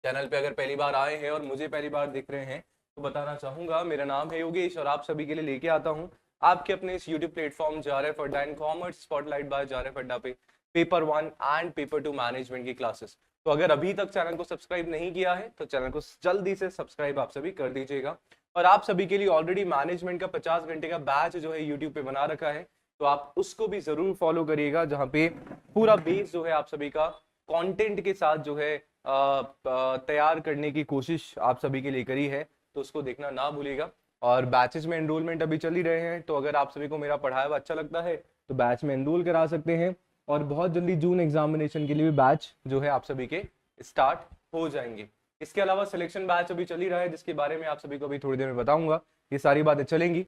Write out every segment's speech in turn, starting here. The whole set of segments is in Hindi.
चैनल पे अगर पहली बार आए हैं और मुझे पहली बार देख रहे हैं तो बताना चाहूंगा, मेरा नाम है योगेश और आप सभी के लिए लेके आता हूं आपके अपने इस YouTube platform JRF Adda in commerce spotlight by JRF Adda पे पेपर 1 एंड पेपर 2 मैनेजमेंट की क्लासेस। तो अगर अभी तक चैनल को सब्सक्राइब नहीं किया है तो चैनल को जल्दी से सब्सक्राइब आप सभी कर दीजिएगा। और आप सभी के लिए ऑलरेडी मैनेजमेंट का 50 घंटे का बैच जो है यूट्यूब पे बना रखा है, तो आप उसको भी जरूर फॉलो करिएगा, जहाँ पे पूरा बेस जो है आप सभी का कंटेंट के साथ जो है तैयार करने की कोशिश आप सभी के लिए करी है, तो उसको देखना ना भूलिएगा। और बैचेस में एनरोलमेंट अभी चल ही रहे हैं, तो अगर आप सभी को मेरा पढ़ाया हुआ अच्छा लगता है तो बैच में एनरोल करा सकते हैं। और बहुत जल्दी जून एग्जामिनेशन के लिए भी बैच जो है आप सभी के स्टार्ट हो जाएंगे। इसके अलावा सिलेक्शन बैच अभी चल ही रहा है, जिसके बारे में आप सभी को अभी थोड़ी देर में बताऊंगा। ये सारी बातें चलेंगी।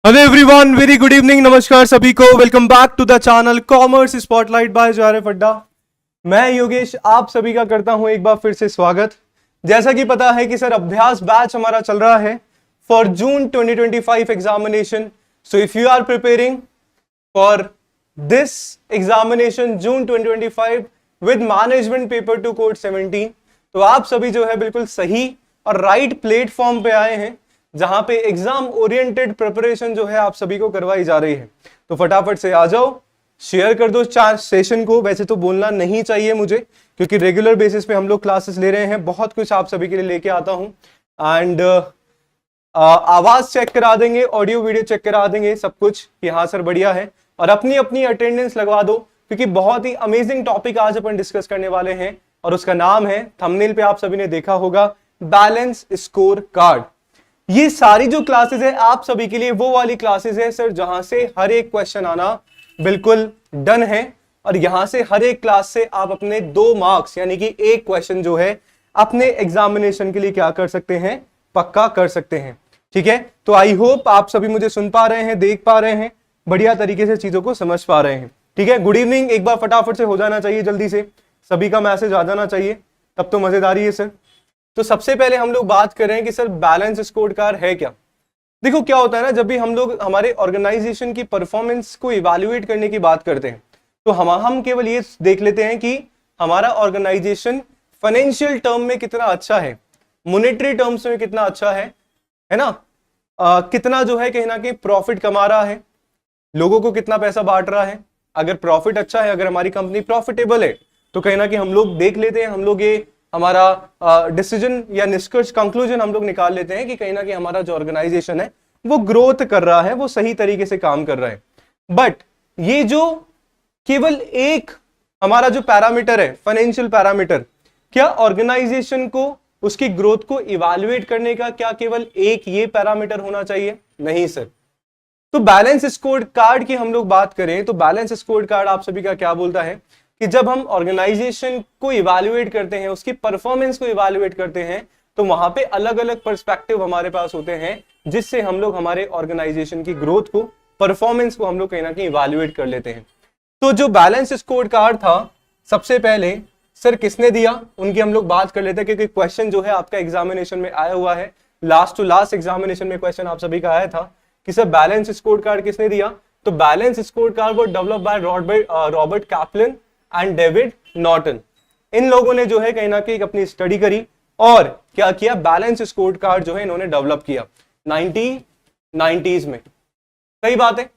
Hello everyone, very good evening, नमस्कार सभी को। Welcome back to the channel commerce spotlight by JRF Adda. मैं योगेश आप सभी का करता हूं एक बार फिर से स्वागत। जैसा कि पता है कि सर अभ्यास बैच हमारा चल रहा है for June 2025 examination. So if you are preparing for this examination June 2025 with management paper 2 code 17, तो आप सभी जो है बिल्कुल सही और राइट प्लेटफॉर्म पे आए हैं, जहां पे एग्जाम ओरिएंटेड प्रिपरेशन जो है आप सभी को करवाई जा रही है। तो फटाफट से आ जाओ, शेयर कर दो सेशन को। वैसे तो बोलना नहीं चाहिए मुझे, क्योंकि रेगुलर बेसिस पे हम लोग क्लासेस ले रहे हैं, बहुत कुछ आप सभी के लिए लेके आता हूं। एंड आवाज चेक करा देंगे, ऑडियो वीडियो चेक करा देंगे, सब कुछ कि हाँ सर बढ़िया है। और अपनी अपनी अटेंडेंस लगवा दो, क्योंकि बहुत ही अमेजिंग टॉपिक आज अपन डिस्कस करने वाले हैं, और उसका नाम है, थंबनेल पे आप सभी ने देखा होगा, बैलेंस स्कोर कार्ड। ये सारी जो क्लासेस है आप सभी के लिए वो वाली क्लासेस है सर, जहां से हर एक क्वेश्चन आना बिल्कुल डन है। और यहां से हर एक क्लास से आप अपने 2 मार्क्स यानी कि एक क्वेश्चन जो है अपने एग्जामिनेशन के लिए क्या कर सकते हैं, पक्का कर सकते हैं। ठीक है, तो आई होप आप सभी मुझे सुन पा रहे हैं, देख पा रहे हैं, बढ़िया तरीके से चीजों को समझ पा रहे हैं। ठीक है, गुड इवनिंग एक बार फटाफट से हो जाना चाहिए, जल्दी से सभी का मैसेज आ जाना चाहिए, तब तो मजेदारी है सर। तो सबसे पहले हम लोग बात कर रहे हैं कि सर बैलेंस स्कोर कार्ड है क्या। देखो क्या होता है ना, जब भी हम लोग हमारे ऑर्गेनाइजेशन की परफॉर्मेंस को इवैल्यूएट करने की बात करते हैं, तो हम केवल ये देख लेते हैं कि हमारा ऑर्गेनाइजेशन फाइनेंशियल टर्म में कितना अच्छा है, मॉनेटरी टर्म्स में कितना अच्छा है ना, कितना जो है कहीं ना कहीं प्रॉफिट कमा रहा है, लोगों को कितना पैसा बांट रहा है। अगर प्रॉफिट अच्छा है, अगर हमारी कंपनी प्रॉफिटेबल है, तो कहीं ना कहीं हम लोग देख लेते हैं, हम लोग ये हमारा डिसीजन या निष्कर्ष कंक्लूजन हम लोग निकाल लेते हैं कि कहीं ना कहीं हमारा जो ऑर्गेनाइजेशन है वो ग्रोथ कर रहा है, वो सही तरीके से काम कर रहा है। बट ये जो केवल एक हमारा जो पैरामीटर है, फाइनेंशियल पैरामीटर, क्या ऑर्गेनाइजेशन को उसकी ग्रोथ को इवैल्यूएट करने का क्या केवल एक ये पैरामीटर होना चाहिए? नहीं सर। तो बैलेंस स्कोर कार्ड की हम लोग बात करें तो बैलेंस स्कोर कार्ड आप सभी का क्या बोलता है कि जब हम ऑर्गेनाइजेशन को इवैल्यूएट करते हैं, उसकी परफॉर्मेंस को इवैल्यूएट करते हैं, तो वहां पे अलग अलग पर्सपेक्टिव हमारे पास होते हैं, जिससे हम लोग हमारे ऑर्गेनाइजेशन की ग्रोथ को, परफॉर्मेंस को हम लोग कहीं ना कहीं इवैल्यूएट कर लेते हैं। तो जो बैलेंस स्कोर कार्ड था, सबसे पहले सर किसने दिया उनकी हम लोग बात कर लेते हैं, क्योंकि क्वेश्चन जो है आपका एग्जामिनेशन में आया हुआ है, लास्ट टू लास्ट एग्जामिनेशन में क्वेश्चन आप सभी का आया था कि सर बैलेंस स्कोर कार्ड किसने दिया। तो बैलेंस स्कोर कार्ड वो develop by Robert Kaplan and David Norton. इन लोगों ने जो है कहीं ना कहीं अपनी स्टडी करी और क्या किया, बैलेंस स्कोर कार्ड जो है इन्होंने डेवलप किया 1990s में। सही बात है।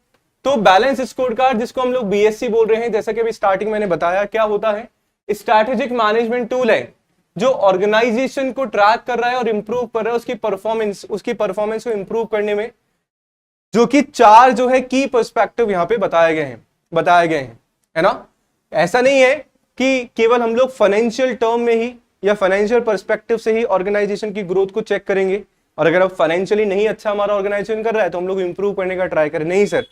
तो बैलेंस स्कोर कार्ड, जिसको हम लोग BSc बोल रहे हैं, जैसा कि अभी स्टार्टिंग मैंने बताया, क्या होता है, स्ट्रैटेजिक मैनेजमेंट टूल है जो ऑर्गेनाइजेशन को ट्रैक कर रहा है और इंप्रूव कर रहा है उसकी परफॉर्मेंस को इंप्रूव करने में, जो कि 4 जो है की पर्सपेक्टिव यहां पे बताए गए हैं, है ना। ऐसा नहीं है कि केवल हम लोग फाइनेंशियल टर्म में ही या फाइनेंशियल पर्सपेक्टिव से ही ऑर्गेनाइजेशन की ग्रोथ को चेक करेंगे, और अगर अब फाइनेंशियली नहीं अच्छा हमारा ऑर्गेनाइजेशन कर रहा है तो हम लोग इंप्रूव करने का ट्राई करें। नहीं सर,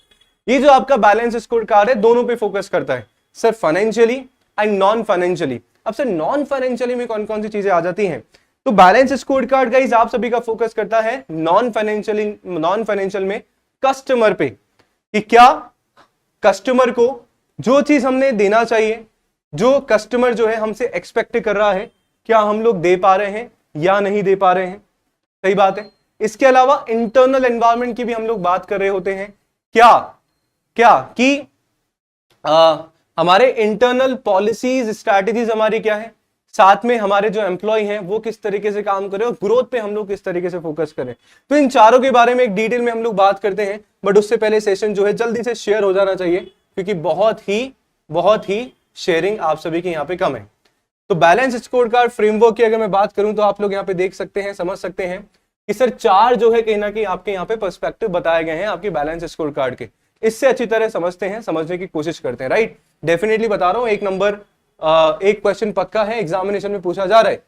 ये जो आपका बैलेंस स्कोर कार्ड है दोनों पे फोकस करता है sir, financially and non financially. अब सर नॉन फाइनेंशियली में कौन कौन सी चीजें आ जाती हैं, तो बैलेंस स्कोर कार्ड गाइस आप सभी का फोकस करता है नॉन फाइनेंशियल में कस्टमर पे, कि क्या कस्टमर को जो चीज हमने देना चाहिए जो कस्टमर जो है हमसे एक्सपेक्ट कर रहा है, क्या हम लोग दे पा रहे हैं या नहीं दे पा रहे हैं। सही बात है। इसके अलावा इंटरनल एनवायरनमेंट की भी हम लोग बात कर रहे होते हैं, क्या क्या कि हमारे इंटरनल पॉलिसीज स्ट्रैटेजीज हमारी क्या है, साथ में हमारे जो एम्प्लॉय हैं वो किस तरीके से काम करें और ग्रोथ पे हम लोग किस तरीके से फोकस करें। तो इन चारों के बारे में एक डिटेल में हम लोग बात करते हैं, बट उससे पहले सेशन जो है जल्दी से शेयर हो जाना चाहिए, क्योंकि बहुत ही शेयरिंग आप सभी के यहाँ पे कम है। तो बैलेंस स्कोर कार्ड फ्रेमवर्क की अगर मैं बात करूं तो आप लोग यहाँ पे देख सकते हैं, समझ सकते हैं कि सर चार जो है कहीं ना कहीं आपके यहाँ पे पर्सपेक्टिव बताए गए हैं आपके बैलेंस स्कोर कार्ड के। इससे अच्छी तरह समझते हैं, समझने की कोशिश करते हैं, राइट। डेफिनेटली बता रहा हूं, एक नंबर एक क्वेश्चन पक्का है, एग्जामिनेशन में पूछा जा रहा है,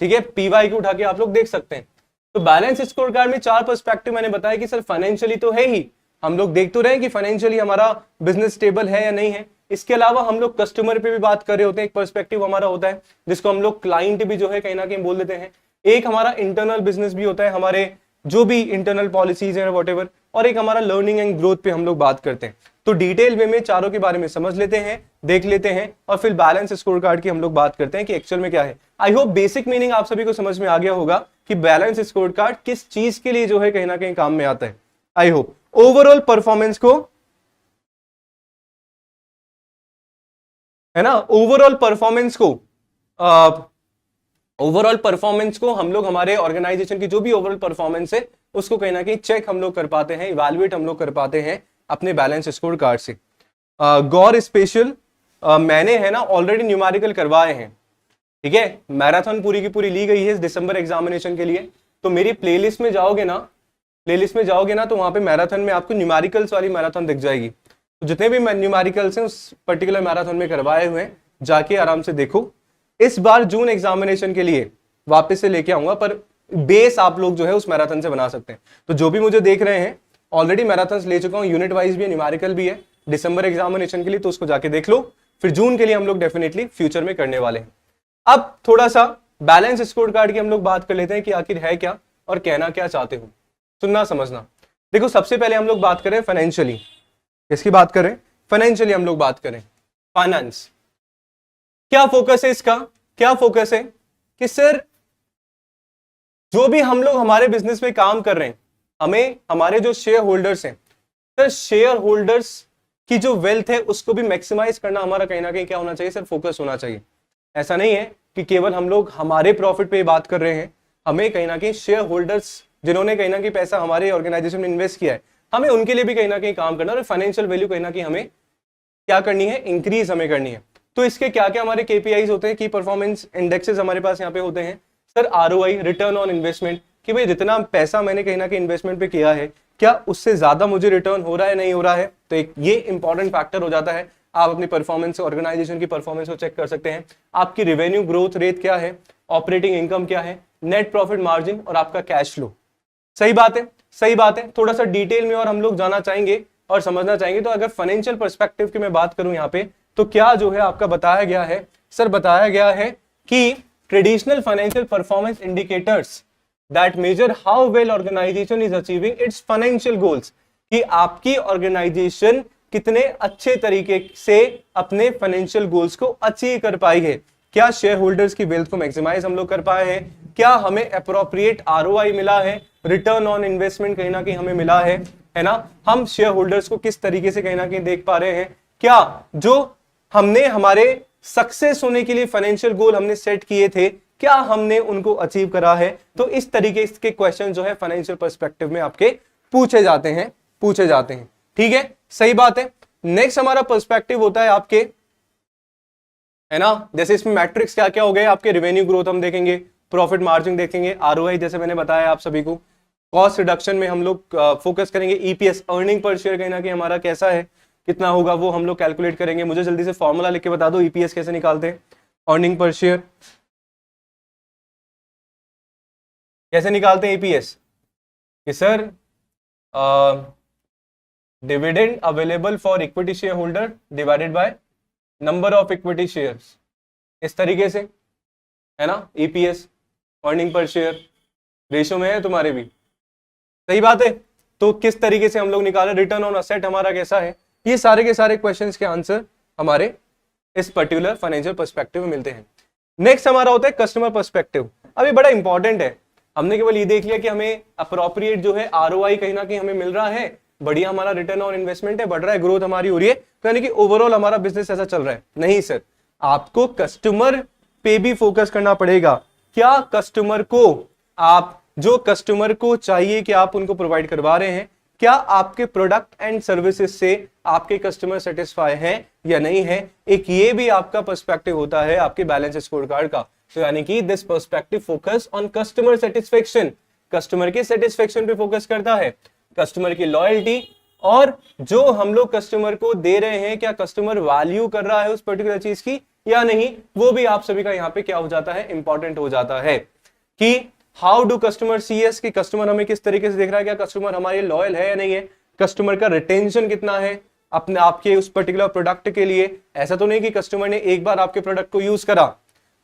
ठीक है। पीवाई की उठा के आप लोग देख सकते हैं। तो बैलेंस स्कोर कार्ड में चार पर्सपेक्टिव मैंने बताया कि सर फाइनेंशियली तो है ही, हम लोग देख तो रहे हैं कि फाइनेंशियली हमारा बिजनेस स्टेबल है या नहीं है। इसके अलावा हम लोग कस्टमर पे भी बात कर रहे होते हैं, एक पर्सपेक्टिव हमारा होता है जिसको हम लोग क्लाइंट भी जो है कहीं ना कहीं बोल देते हैं। एक हमारा इंटरनल बिजनेस भी होता है, हमारे जो भी इंटरनल पॉलिसीज है व्हाटएवर, और एक हमारा लर्निंग एंड ग्रोथ पे हम लोग बात करते हैं। तो डिटेल वे में चारों के बारे में समझ लेते हैं, देख लेते हैं, और फिर बैलेंस स्कोर कार्ड की हम लोग बात करते हैं कि एक्चुअल में क्या है। आई होप बेसिक मीनिंग आप सभी को समझ में आ गया होगा कि बैलेंस स्कोर कार्ड किस चीज के लिए जो है कहीं ना कहीं काम में आता है। आई होप ओवरऑल परफॉर्मेंस को, है ना, ओवरऑल परफॉर्मेंस को हम लोग हमारे ऑर्गेनाइजेशन की जो भी ओवरऑल परफॉर्मेंस है उसको कहीं ना कहीं चेक हम लोग कर पाते हैं, इवैल्यूएट हम लोग कर पाते हैं अपने बैलेंस स्कोर कार्ड से। गौर स्पेशल मैंने है ना ऑलरेडी न्यूमेरिकल करवाए हैं, ठीक है। मैराथन पूरी की पूरी ली गई है इस दिसंबर एग्जामिनेशन के लिए। तो मेरी प्लेलिस्ट में जाओगे ना तो वहां पे मैराथन में आपको न्यूमेरिकल्स वाली मैराथन दिख जाएगी। तो जितने भी न्यूमेरिकल्स हैं उस पर्टिकुलर मैराथन में करवाए हुए हैं, जाके आराम से देखो। इस बार जून एग्जामिनेशन के लिए वापस से लेके आऊंगा, पर बेस आप लोग जो है उस मैराथन से बना सकते हैं। तो जो भी मुझे देख रहे हैं, ऑलरेडी मैराथन ले चुका हूं, यूनिट वाइज भी है, न्यूमेरिकल भी है दिसंबर एग्जामिनेशन के लिए, तो उसको जाके देख लो। फिर जून के लिए हम लोग डेफिनेटली फ्यूचर में करने वाले हैं। अब थोड़ा सा बैलेंस स्कोर कार्ड की हम लोग बात कर लेते हैं कि आखिर है क्या और कहना क्या चाहते हो, सुनना समझना। देखो, सबसे पहले हम लोग बात करें फाइनेंशियली। किसकी बात करें? फाइनेंशियली हम लोग बात करें। फाइनेंस क्या फोकस है इसका? क्या फोकस है कि सर जो भी हम लोग हमारे बिजनेस में काम कर रहे हैं, हमें हमारे जो शेयर होल्डर्स हैं, सर शेयर होल्डर्स की जो वेल्थ है उसको भी मैक्सिमाइज करना हमारा कहीं ना कहीं क्या होना चाहिए सर? फोकस होना चाहिए। ऐसा नहीं है कि केवल हम लोग हमारे प्रॉफिट पे बात कर रहे हैं, हमें कहीं ना कहीं शेयर होल्डर्स जिन्होंने कहीं ना कहीं पैसा हमारे ऑर्गेनाइजेशन में इन्वेस्ट किया है, हमें उनके लिए भी कहीं ना कहीं काम करना है और फाइनेंशियल वैल्यू कहीं ना कहीं हमें क्या करनी है? इंक्रीज हमें करनी है। तो इसके क्या क्या हमारे केपीआईज होते हैं, की परफॉर्मेंस इंडेक्सेस हमारे पास यहाँ पे होते हैं sir. ROI, return on investment, कि भाई जितना पैसा मैंने कहीं ना कहीं इन्वेस्टमेंट पे किया है, क्या उससे ज्यादा मुझे रिटर्न हो रहा है, नहीं हो रहा है। तो एक ये इंपॉर्टेंट फैक्टर हो जाता है। आप अपनी परफॉर्मेंस, ऑर्गेनाइजेशन की परफॉर्मेंस को चेक कर सकते हैं। आपकी रेवेन्यू ग्रोथ रेट क्या है, ऑपरेटिंग इनकम क्या है, नेट प्रॉफिट मार्जिन और आपका कैश फ्लो। सही बात है, सही बात है। थोड़ा सा डिटेल में और हम लोग जाना चाहेंगे और समझना चाहेंगे। तो अगर फाइनेंशियल पर्सपेक्टिव की मैं बात करूं यहाँ पे, तो क्या जो है आपका बताया गया है सर? बताया गया है कि traditional financial performance indicators that measure how well organization is achieving its financial goals, कि आपकी ऑर्गेनाइजेशन कितने अच्छे तरीके से अपने फाइनेंशियल गोल्स को अचीव कर पाई है। क्या शेयर होल्डर्स की वेल्थ को मैक्सिमाइज हम लोग कर पाए हैं? क्या हमें अप्रोप्रिएट आरओआई मिला है, रिटर्न ऑन इन्वेस्टमेंट कहीं ना कहीं हमें मिला है ना? हम शेयर होल्डर्स को किस तरीके से कहीं ना कहीं देख पा रहे हैं? क्या जो हमने हमारे सक्सेस होने के लिए फाइनेंशियल गोल हमने सेट किए थे, क्या हमने उनको अचीव करा है? तो इस तरीके के क्वेश्चन जो है फाइनेंशियल पर्सपेक्टिव में आपके पूछे जाते हैं, ठीक है, सही बात है। नेक्स्ट हमारा पर्सपेक्टिव होता है आपके, है ना, जैसे इसमें मैट्रिक्स क्या क्या हो गए आपके? रेवेन्यू ग्रोथ हम देखेंगे, प्रॉफिट मार्जिन देखेंगे, आरओआई जैसे मैंने बताया आप सभी को, कॉस्ट रिडक्शन में हम लोग फोकस करेंगे, ईपीएस अर्निंग पर शेयर कहीं ना कहीं हमारा कैसा है, कितना होगा वो हम लोग कैलकुलेट करेंगे। मुझे जल्दी से फॉर्मूला लिख के बता दो, ईपीएस कैसे निकालते हैं, अर्निंग पर शेयर कैसे निकालते हैं ईपीएस? कि sir dividend available for equity share holder divided by number of equity shares, इस तरीके से, है ना। EPS earning per share ratio में है तुम्हारे भी, सही बात है। तो किस तरीके से हम लोग निकाले, रिटर्न ऑन असेट हमारा कैसा है, ये सारे के सारे क्वेश्चंस के आंसर हमारे इस पर्टिकुलर फाइनेंशियल पर्सपेक्टिव में मिलते हैं। नेक्स्ट हमारा होता है कस्टमर पर्सपेक्टिव। अब ये बड़ा इंपॉर्टेंट है। हमने केवल ये देख लिया कि हमें अप्रोप्रिएट जो है आरओआई कहीं ना कहीं हमें मिल रहा है, बढ़िया हमारा रिटर्न ऑन इन्वेस्टमेंट है, बढ़ रहा है, ग्रोथ हमारी हो रही है, तो यानी कि ओवरऑल हमारा बिजनेस ऐसा चल रहा है। नहीं सर, आपको कस्टमर पे भी फोकस करना पड़ेगा। क्या कस्टमर को आप जो कस्टमर को चाहिए कि आप उनको प्रोवाइड करवा रहे हैं, क्या आपके प्रोडक्ट एंड सर्विसेज से आपके कस्टमर सेटिस्फाई हैं या नहीं है, एक ये भी आपका पर्सपेक्टिव होता है आपके बैलेंस स्कोर कार्ड का। तो यानी कि this perspective focus on customer satisfaction, customer के सेटिस्फेक्शन पे फोकस करता है, कस्टमर की लॉयल्टी, और जो हम लोग कस्टमर को दे रहे हैं क्या कस्टमर वैल्यू कर रहा है उस पर्टिकुलर चीज की या नहीं, वो भी आप सभी का यहाँ पे क्या हो जाता है, इंपॉर्टेंट हो जाता है कि how do customer see us, कि कस्टमर हमें किस तरीके से देख रहा है, क्या कस्टमर हमारे लॉयल है या नहीं है, कस्टमर का रिटेंशन कितना है अपने आपके उस पर्टिकुलर प्रोडक्ट के लिए। ऐसा तो नहीं कि कस्टमर ने एक बार आपके प्रोडक्ट को यूज करा,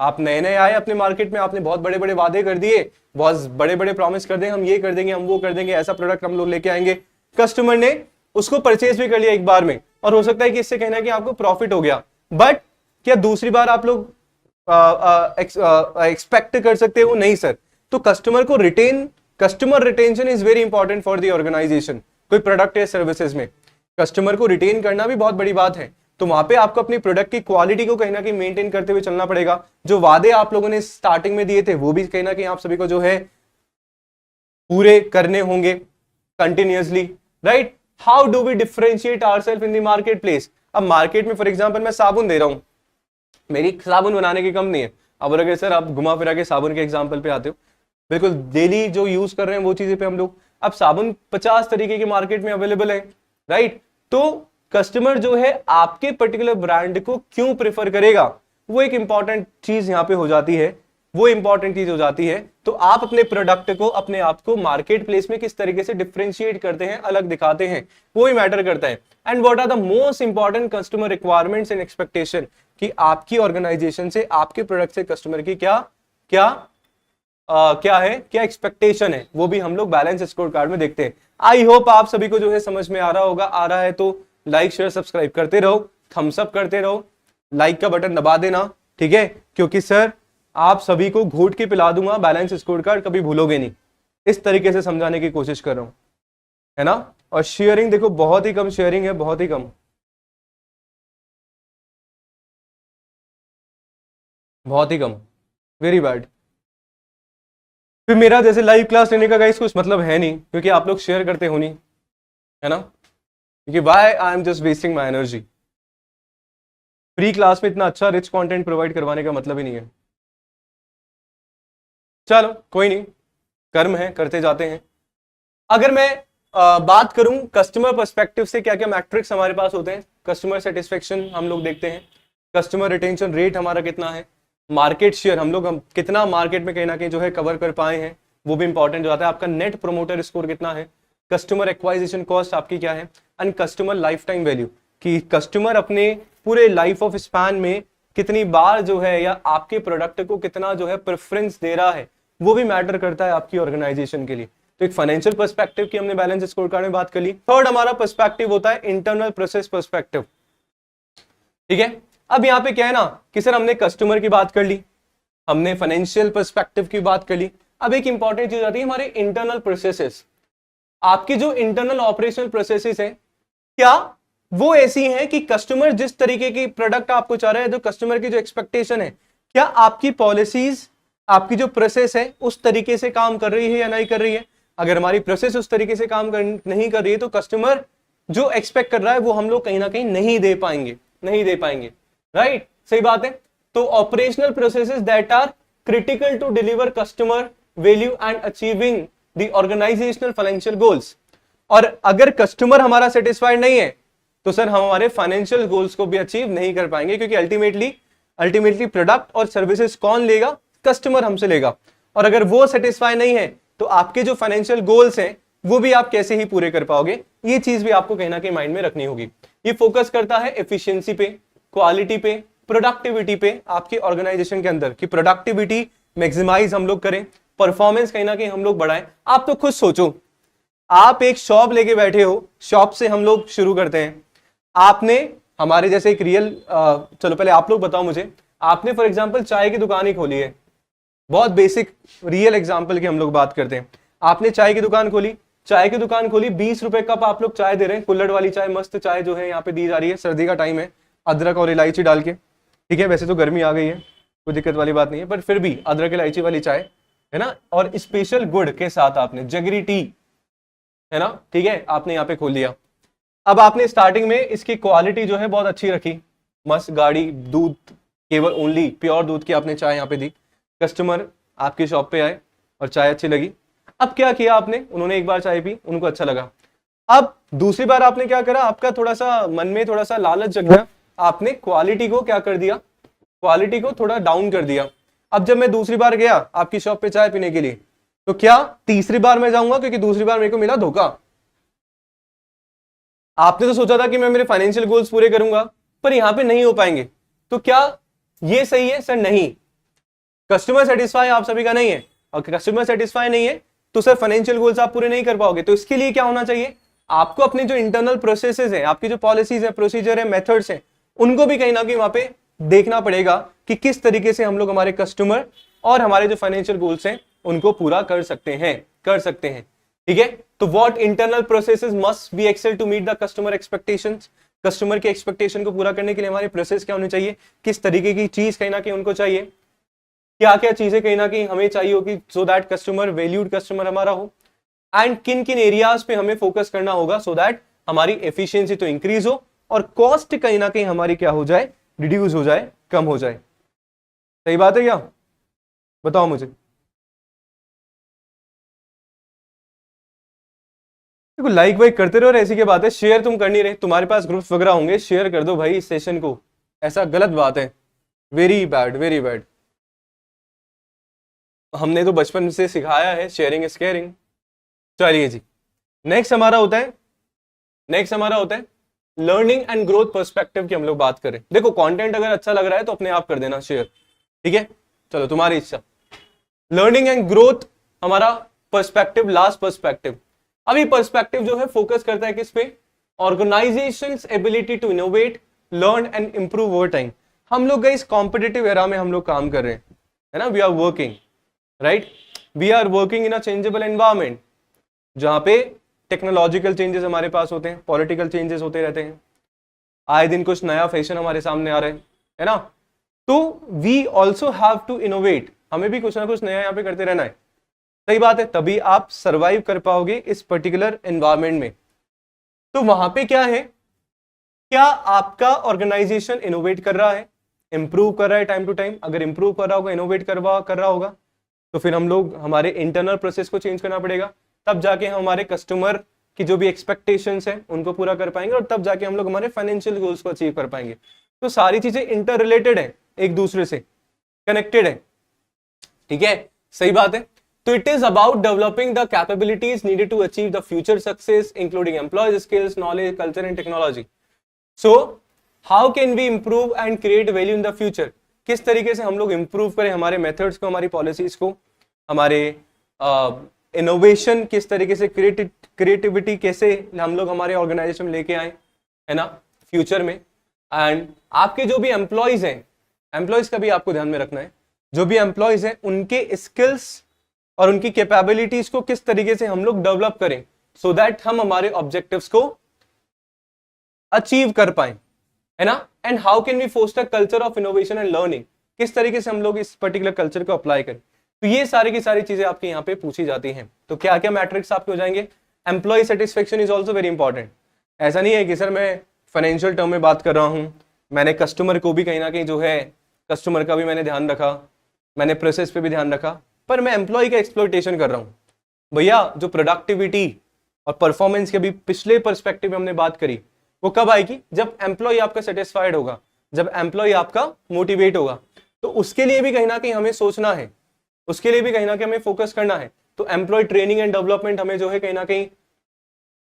आप नए नए आए अपने मार्केट में, आपने बहुत बड़े बड़े वादे कर दिए, बहुत बड़े बड़े प्रॉमिस कर दें, हम ये कर देंगे, हम वो कर देंगे, ऐसा प्रोडक्ट हम लोग लेके आएंगे, कस्टमर ने उसको परचेज भी कर लिया एक बार में, और हो सकता है कि इससे कहना कि आपको प्रॉफिट हो गया, बट क्या दूसरी बार आप लोग एक्सपेक्ट कर सकते हो? नहीं सर। तो कस्टमर को retain, customer retention is very important for the organization. कोई प्रोडक्ट या सर्विसेज में कस्टमर को रिटेन करना भी बहुत बड़ी बात है, तो वहां पे आपको अपनी प्रोडक्ट की क्वालिटी को कहीं ना कहीं मेंटेन करते हुए चलना पड़ेगा। जो वादे आप लोगों ने स्टार्टिंग में दिए थे वो भी कहीं ना कहीं आप सभी को जो है पूरे करने होंगे continuously, right. How do we differentiate ourselves in the market place. अब मार्केट में फॉर एग्जांपल मैं साबुन दे रहा हूं, मेरी साबुन बनाने की कम नहीं है, अब अगर सर आप घुमा फिरा के साबुन के एग्जांपल पे आते हो, बिल्कुल डेली जो यूज कर रहे हैं वो चीजें पे हम लोग, अब साबुन 50 तरीके के मार्केट में अवेलेबल है, राइट। तो कस्टमर जो है आपके पर्टिकुलर ब्रांड को क्यों प्रेफर करेगा, वो एक इंपॉर्टेंट चीज यहाँ पे हो जाती है, वो इंपॉर्टेंट चीज हो जाती है। तो आप अपने प्रोडक्ट को, अपने आप को मार्केट प्लेस में किस तरीके से डिफरेंशिएट करते हैं, अलग दिखाते हैं, वो ही मैटर करता है। And what are the most important customer requirements and expectation, कि आपकी ऑर्गेनाइजेशन से, आपके प्रोडक्ट से कस्टमर की क्या क्या क्या है, क्या एक्सपेक्टेशन है, वो भी हम लोग बैलेंस स्कोर कार्ड में देखते हैं। आई होप आप सभी को जो है समझ में आ रहा होगा। आ रहा है तो लाइक शेयर सब्सक्राइब करते रहो, थम्स अप करते रहो, लाइक का बटन दबा देना, ठीक है, क्योंकि सर आप सभी को घूट के पिला दूंगा बैलेंस स्कोर कार्ड, कभी भूलोगे नहीं। इस तरीके से समझाने की कोशिश कर रहा हूं, है ना। और शेयरिंग देखो बहुत ही कम शेयरिंग है, बहुत ही कम, बहुत ही कम, वेरी बैड। फिर मेरा जैसे लाइव क्लास लेने का गाइस कुछ मतलब है नहीं, क्योंकि आप लोग शेयर करते हो नहीं, है ना, क्योंकि why I am just wasting my energy. Free class में इतना अच्छा रिच कंटेंट प्रोवाइड करवाने का मतलब ही नहीं है। चलो कोई नहीं, कर्म है, करते जाते हैं। अगर मैं बात करूं कस्टमर पर्सपेक्टिव से क्या क्या मैट्रिक्स हमारे पास होते हैं, कस्टमर सेटिस्फेक्शन हम लोग देखते हैं, कस्टमर रिटेंशन रेट हमारा कितना है, मार्केट शेयर हम लोग कितना मार्केट में कहीं ना कहीं जो है कवर कर पाए हैं, वो भी इंपॉर्टेंट हो जाता है। आपका नेट प्रोमोटर स्कोर कितना है, कस्टमर एक्वाइजिशन कॉस्ट आपकी क्या है, and customer life time value, कि कस्टमर अपने पूरे लाइफ ऑफ स्पैन में कितनी बार जो है या आपके प्रोडक्ट को कितना जो है प्रेफरेंस दे रहा है, वो भी मैटर करता है आपकी ऑर्गेनाइजेशन के लिए। तो एक फाइनेंशियल पर्सपेक्टिव की हमने बैलेंस स्कोर कार्ड में बात कर ली। थर्ड हमारा पर्सपेक्टिव होता है इंटरनल प्रोसेस पर्सपेक्टिव, ठीक है। अब यहाँ पे क्या है ना कि सर हमने कस्टमर की बात कर ली, हमने फाइनेंशियल पर्सपेक्टिव की बात कर ली, अब एक इंपॉर्टेंट चीज आती है हमारे इंटरनल प्रोसेसेस। आपकी जो इंटरनल ऑपरेशनल प्रोसेसेस है, क्या वो ऐसी हैं कि कस्टमर जिस तरीके की प्रोडक्ट आपको चाह रहा है, जो कस्टमर की जो एक्सपेक्टेशन है, क्या आपकी पॉलिसीज, आपकी जो प्रोसेस है उस तरीके से काम कर रही है या नहीं कर रही है। अगर हमारी प्रोसेस उस तरीके से काम नहीं कर रही है, तो कस्टमर जो एक्सपेक्ट कर रहा है वो हम लोग कहीं ना कहीं नहीं दे पाएंगे, नहीं दे पाएंगे, राइट, सही बात है। तो operational processes that are critical to deliver customer value and achieving the organizational financial goals. और अगर कस्टमर हमारा सेटिस्फाइड नहीं है, तो सर हम हमारे फाइनेंशियल गोल्स को भी अचीव नहीं कर पाएंगे, क्योंकि अल्टीमेटली प्रोडक्ट और सर्विसेज कौन लेगा, कस्टमर हमसे लेगा। और अगर वो सेटिस्फाई नहीं है, तो आपके जो फाइनेंशियल गोल्स हैं वो भी आप कैसे ही पूरे कर पाओगे, ये चीज भी आपको कहीं ना कहीं माइंड में रखनी होगी। ये फोकस करता है एफिशिएंसी पे, क्वालिटी पे, प्रोडक्टिविटी पे आपके ऑर्गेनाइजेशन के अंदर, कि प्रोडक्टिविटी मैक्सिमाइज हम लोग करें, परफॉर्मेंस कहीं ना कहीं हम लोग बढ़ाएं। आप तो खुद सोचो, आप एक शॉप लेके बैठे हो, शॉप से हम लोग शुरू करते हैं, आपने हमारे जैसे एक रियल, चलो पहले आप लोग बताओ मुझे, आपने फॉर एग्जांपल चाय की दुकान ही खोली है, बहुत बेसिक रियल एग्जांपल की हम लोग बात करते हैं। आपने चाय की दुकान खोली, 20 रुपए कप आप लोग चाय दे रहे हैं, कुल्हड़ वाली चाय, मस्त चाय जो है यहाँ पे दी जा रही है, सर्दी का टाइम है, अदरक और इलायची डाल के, ठीक है, वैसे तो गर्मी आ गई है, कोई दिक्कत वाली बात नहीं है, पर फिर भी अदरक इलायची वाली चाय है ना, और स्पेशल गुड़ के साथ आपने जगरी टी, है ना, ठीक है, आपने यहाँ पे खोल दिया। अब आपने स्टार्टिंग में इसकी क्वालिटी जो है बहुत अच्छी रखी, मस्त गाड़ी, दूध, केवल ओनली प्योर दूध की आपने चाय यहाँ पे दी, कस्टमर आपकी शॉप पे आए और चाय अच्छी लगी। अब क्या किया आपने, उन्होंने एक बार चाय पी, उनको अच्छा लगा, अब दूसरी बार आपने क्या करा, आपका थोड़ा सा मन में थोड़ा सा लालच जग गया, आपने क्वालिटी को क्या कर दिया, क्वालिटी को थोड़ा डाउन कर दिया। अब जब मैं दूसरी बार गया आपकी शॉप पे चाय पीने के लिए, तो क्या तीसरी बार मैं जाऊंगा, क्योंकि दूसरी बार मेरे को मिला धोखा। आपने तो सोचा था कि मैं मेरे फाइनेंशियल गोल्स पूरे करूंगा, पर यहां पे नहीं हो पाएंगे, तो क्या ये सही है सर? नहीं, कस्टमर सेटिस्फाई आप सभी का नहीं है, और कस्टमर सेटिस्फाई नहीं है तो सर फाइनेंशियल गोल्स आप पूरे नहीं कर पाओगे। तो इसके लिए क्या होना चाहिए, आपको अपने जो इंटरनल प्रोसेसेस है, आपकी जो पॉलिसीज है, प्रोसीजर है, मेथड्स है, उनको भी कहीं ना कहीं वहां पे देखना पड़ेगा कि किस तरीके से हम लोग हमारे कस्टमर और हमारे जो फाइनेंशियल गोल्स हैं उनको पूरा कर सकते हैं, ठीक है। तो what internal processes must be excel to meet the customer expectations, customer के एक्सपेक्टेशन को पूरा करने के लिए हमारे प्रोसेस क्या होने चाहिए, किस तरीके की चीज कहीं ना कहीं उनको चाहिए, क्या क्या चीजें कहीं ना कहीं हमें चाहिए होगी, so that customer valued customer हमारा हो, एंड किन किन एरियाज पे हमें फोकस करना होगा सो दैट हमारी एफिशिएंसी तो इंक्रीज हो और कॉस्ट कहीं ना कहीं हमारी क्या हो जाए, रिड्यूस हो जाए, कम हो जाए। सही बात है क्या, बताओ मुझे। देखो लाइक वाइक करते रहो और ऐसी की बात है, शेयर तुम कर नहीं रहे, तुम्हारे पास ग्रुप्स वगैरह होंगे, शेयर कर दो भाई इस सेशन को, ऐसा गलत बात है, वेरी बैड वेरी बैड। हमने तो बचपन से सिखाया है शेयरिंग इज केयरिंग। चलिए जी, नेक्स्ट हमारा होता है लर्निंग एंड ग्रोथ पर्सपेक्टिव की हम लोग बात करें। देखो कंटेंट अगर अच्छा लग रहा है तो अपने आप कर देना शेयर, ठीक है, चलो तुम्हारी इच्छा। लर्निंग एंड ग्रोथ हमारा पर्सपेक्टिव, लास्ट पर्सपेक्टिव। अभी पर्सपेक्टिव जो है फोकस करता है किस पे, organization's ability to innovate, learn and improve over time. हम लोग इस कॉम्पिटिटिव एरा में हम लोग काम कर रहे हैं, है ना, we are working right, we are working in a changeable environment, जहां पे टेक्नोलॉजिकल चेंजेस हमारे पास होते हैं, पॉलिटिकल चेंजेस होते रहते हैं, आए दिन कुछ नया फैशन हमारे सामने आ रहे हैं, है ना, तो we also have to innovate, हमें भी कुछ ना कुछ नया यहाँ पे करते रहना है। सही बात है, तभी आप सरवाइव कर पाओगे इस पर्टिकुलर एनवायरमेंट में। तो वहां पे क्या है, क्या आपका ऑर्गेनाइजेशन इनोवेट कर रहा है, इंप्रूव कर रहा है टाइम टू टाइम? अगर इंप्रूव कर रहा होगा, इनोवेट कर रहा होगा, तो फिर हम लोग हमारे इंटरनल प्रोसेस को चेंज करना पड़ेगा, तब जाके हम हमारे कस्टमर की जो भी एक्सपेक्टेशंस है उनको पूरा कर पाएंगे, और तब जाके हम लोग हमारे फाइनेंशियल गोल्स को अचीव कर पाएंगे। तो सारी चीजें इंटर रिलेटेड है, एक दूसरे से कनेक्टेड है, ठीक है, सही बात है। तो it is about developing the capabilities needed to achieve the future success including employees skills, knowledge, culture and technology. So how can we improve and create value in the future, किस तरीके से हम लोग इंप्रूव करें हमारे मेथड्स को, हमारी पॉलिसीज को, हमारे इनोवेशन किस तरीके से, क्रिएटिविटी कैसे हम लोग हमारे ऑर्गेनाइजेशन में लेके आए, है ना, फ्यूचर में। एंड आपके जो भी एम्प्लॉयज हैं, एम्प्लॉयज का भी आपको ध्यान में रखना है, जो भी एम्प्लॉयज हैं उनके स्किल्स और उनकी कैपेबिलिटीज को किस तरीके से हम लोग डेवलप करें, सो दैट हम हमारे ऑब्जेक्टिव्स को अचीव कर पाए, है ना। And how can we foster culture of innovation and learning, किस तरीके से हम लोग इस पर्टिकुलर कल्चर को अप्लाई करें। तो ये सारी की सारी चीजें आपके यहाँ पे पूछी जाती हैं। तो क्या क्या मैट्रिक्स आपके हो जाएंगे, employee satisfaction is also very important. ऐसा नहीं है कि सर मैं फाइनेंशियल टर्म में बात कर रहा हूँ, मैंने कस्टमर को भी कहीं ना कहीं जो है, कस्टमर का भी मैंने ध्यान रखा, मैंने प्रोसेस पे भी ध्यान रखा, पर मैं एम्प्लॉय का एक्सप्लॉयटेशन कर रहा हूँ। भैया जो प्रोडक्टिविटी और परफॉर्मेंस के भी पिछले पर्सपेक्टिव में हमने बात करी, वो कब आएगी, जब एम्प्लॉय आपका सेटिस्फाइड होगा, जब एम्प्लॉय आपका मोटिवेट होगा। तो उसके लिए भी कहीं ना कहीं हमें सोचना है, उसके लिए भी कहीं ना कहीं हमें फोकस करना है। तो एम्प्लॉय ट्रेनिंग एंड डेवलपमेंट हमें जो है कहीं ना कहीं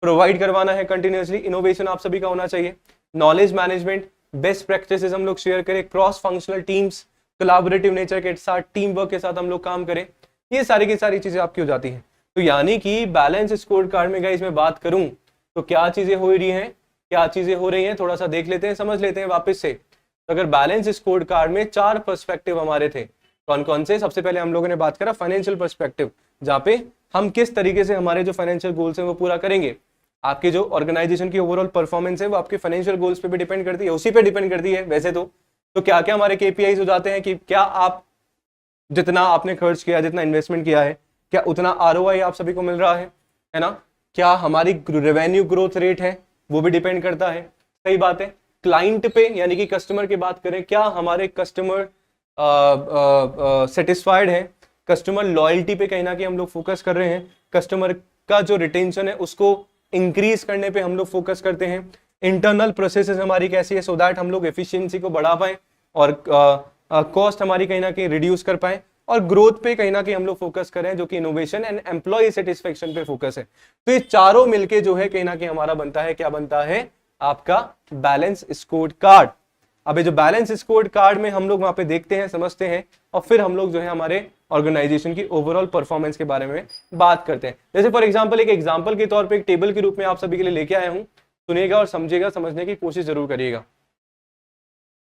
प्रोवाइड करवाना है कंटिन्यूअसली। इनोवेशन आप सभी का होना चाहिए, नॉलेज मैनेजमेंट, बेस्ट प्रैक्टिसेस हम लोग शेयर करें, cross functional teams, collaborative nature के साथ, टीम वर्क के साथ हम लोग काम करें, ये सारी की सारी चीजें आपकी हो जाती हैं। तो यानी कि बैलेंस स्कोर कार्ड में गाइस मैं बात करूं तो क्या चीजें हो रही हैं, क्या चीजें हो रही हैं, थोड़ा सा देख लेते हैं, समझ लेते हैं वापस से। तो अगर बैलेंस स्कोर कार्ड में 4 पर्सपेक्टिव हमारे थे, कौन कौन से? सबसे पहले हम लोगों ने बात करा फाइनेंशियल पर्सपेक्टिव, जहाँ पे हम किस तरीके से हमारे जो फाइनेंशियल गोल्स हैं वो पूरा करेंगे। आपके जो ऑर्गेनाइजेशन की ओवरऑल परफॉर्मेंस है वो आपके फाइनेंशियल गोल्स पे भी डिपेंड करती है, उसी पे डिपेंड करती है वैसे तो क्या क्या हमारे केपीआईज हो जाते हैं कि क्या आप जितना आपने खर्च किया, जितना इन्वेस्टमेंट किया है, क्या उतना आरओआई आप सभी को मिल रहा है ना? क्या हमारी रेवेन्यू ग्रोथ रेट है वो भी डिपेंड करता है। सही बात है। क्लाइंट पे यानी कि कस्टमर की बात करें, क्या हमारे कस्टमर सेटिस्फाइड है, कस्टमर लॉयल्टी पे कहीं ना कहीं हम लोग फोकस कर रहे हैं, कस्टमर का जो रिटेंशन है उसको इंक्रीज करने पे हम लोग फोकस करते हैं। इंटरनल प्रोसेसेस हमारी कैसी है सो दैट हम लोग एफिशिएंसी को बढ़ा पाए और कॉस्ट हमारी कहीं ना कहीं रिड्यूस कर पाए, और ग्रोथ पे कहीं ना कहीं हम लोग फोकस करें जो कि इनोवेशन एंड एम्प्लॉय सेटिस्फेक्शन पे फोकस है। तो ये चारों मिलके जो है कहीं ना कहीं हमारा बनता है, क्या बनता है? आपका बैलेंस स्कोर कार्ड। अब ये जो बैलेंस स्कोर कार्ड में हम लोग वहां पे देखते हैं, समझते हैं, और फिर हम लोग जो है हमारे ऑर्गेनाइजेशन की ओवरऑल परफॉर्मेंस के बारे में बात करते हैं। जैसे फॉर एग्जांपल, एक एग्जांपल के तौर पे एक टेबल के रूप में आप सभी के लिए लेके आया हूं, सुनिएगा और समझिएगा, समझने की कोशिश जरूर करिएगा।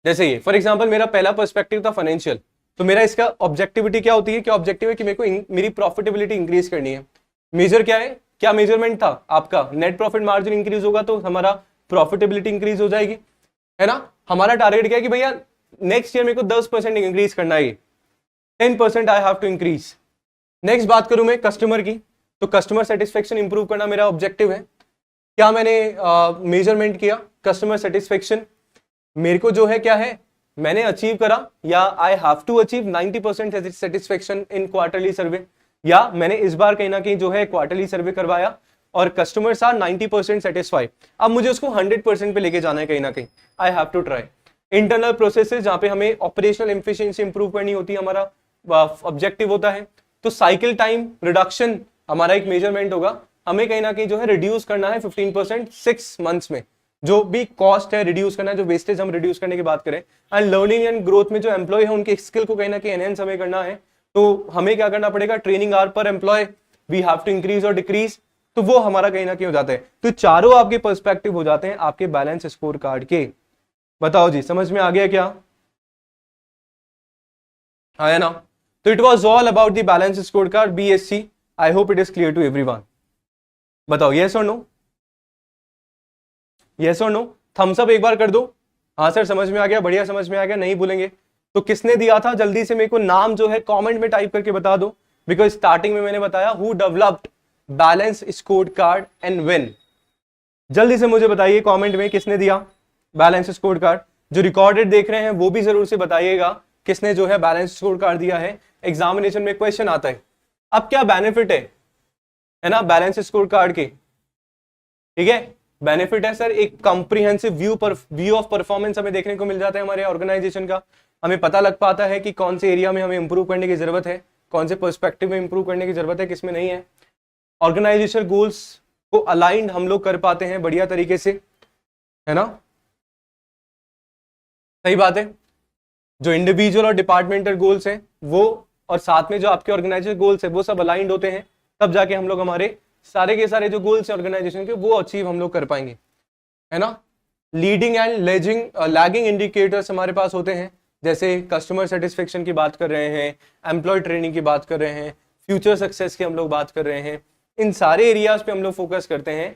जैसे ये फॉर एग्जांपल मेरा पहला पर्सपेक्टिव था फाइनेंशियल, तो मेरा इसका ऑब्जेक्टिविटी क्या होती है? क्या ऑब्जेक्टिव है कि मेरे को मेरी प्रॉफिटेबिलिटी इंक्रीज करनी है। मेजर क्या है? क्या मेजरमेंट था आपका? नेट प्रॉफिट मार्जिन इंक्रीज होगा तो हमारा प्रॉफिटेबिलिटी इंक्रीज हो जाएगी, है ना? हमारा टारगेट क्या है कि भैया नेक्स्ट ईयर मेरे को 10% इंक्रीज करना है, 10% I have to increase. Next बात करूं मैं कस्टमर की, तो कस्टमर सेटिस्फेक्शन इंप्रूव करना मेरा ऑब्जेक्टिव है। क्या मैंने मेजरमेंट किया? कस्टमर सेटिस्फेक्शन मेरे को जो है क्या है, मैंने अचीव करा, या I have to achieve 90% satisfaction in quarterly survey, या मैंने इस बार कहीं ना कहीं जो है क्वार्टरली सर्वे करवाया और कस्टमर्स आर 90% सेटिस्फाइड, अब मुझे उसको 100% पे लेके जाना है कहीं ना कहीं, I have to try. Internal processes जहां पे हमें ऑपरेशनल एफिशिएंसी इंप्रूव करनी होती है, हमारा ऑब्जेक्टिव होता है, तो साइकिल टाइम रिडक्शन हमारा एक मेजरमेंट होगा, हमें कहीं ना कहीं जो है रिड्यूस करना है 15% 6 मंथ्स में, जो भी कॉस्ट है रिड्यूस करना है, जो वेस्टेज हम रिड्यूस करने की बात करें। एंड लर्निंग एंड ग्रोथ में जो एम्प्लॉय है उनके स्किल को कहीं ना कहीं एनहेंस हमें करना है, तो हमें क्या करना पड़ेगा? Training hour per employee we have to increase और डिक्रीज, तो वो हमारा कहीं ना कहीं हो जाता है। तो चारों आपके पर्सपेक्टिव हो जाते हैं आपके बैलेंस स्कोर कार्ड के। बताओ जी, समझ में आ गया क्या? आया ना? तो it was all about the balance score card BSc। I hope it is clear to everyone. बताओ यस और नो, यस और नो, थम्स अप एक बार कर दो। हाँ सर समझ में आ गया, बढ़िया समझ में आ गया, नहीं भूलेंगे। तो किसने दिया था? जल्दी से मेरे को नाम जो है कमेंट में टाइप करके बता दो, बिकॉज स्टार्टिंग में मैंने बताया who developed balance score card and when. जल्दी से मुझे बताइए कमेंट में किसने दिया बैलेंस स्कोर कार्ड। जो रिकॉर्डेड देख रहे हैं वो भी जरूर से बताइएगा किसने जो है बैलेंस स्कोर कार्ड दिया है। एग्जामिनेशन में क्वेश्चन आता है। अब क्या बेनिफिट है ना बैलेंस स्कोर कार्ड के? ठीक है, बेनिफिट है सर, एक कॉम्प्रिहेंसिव व्यू ऑफ परफॉर्मेंस हमें देखने को मिल जाता है हमारे ऑर्गेनाइजेशन का। हमें पता लग पाता है कि कौन से एरिया में हमें इंप्रूव करने की जरूरत है, कौन से पर्सपेक्टिव में इंप्रूव करने की जरूरत है, किसमें नहीं है। ऑर्गेनाइजेशन गोल्स को अलाइंड हम लोग कर पाते हैं बढ़िया तरीके से, है ना? सही बात है। जो इंडिविजुअल और डिपार्टमेंटल गोल्स हैं वो, और साथ में जो आपके ऑर्गेनाइजेशन गोल्स है वो सब अलाइंड होते हैं, तब जाके हम लोग हमारे सारे के सारे जो गोल्स हैं ऑर्गेनाइजेशन के वो अचीव हम लोग कर पाएंगे, है ना? लीडिंग एंड लैगिंग इंडिकेटर्स हमारे पास होते हैं, जैसे कस्टमर सेटिस्फेक्शन की बात कर रहे हैं, एम्प्लॉय ट्रेनिंग की बात कर रहे हैं, फ्यूचर सक्सेस की हम लोग बात कर रहे हैं। इन सारे एरियाज पे हम लोग फोकस करते हैं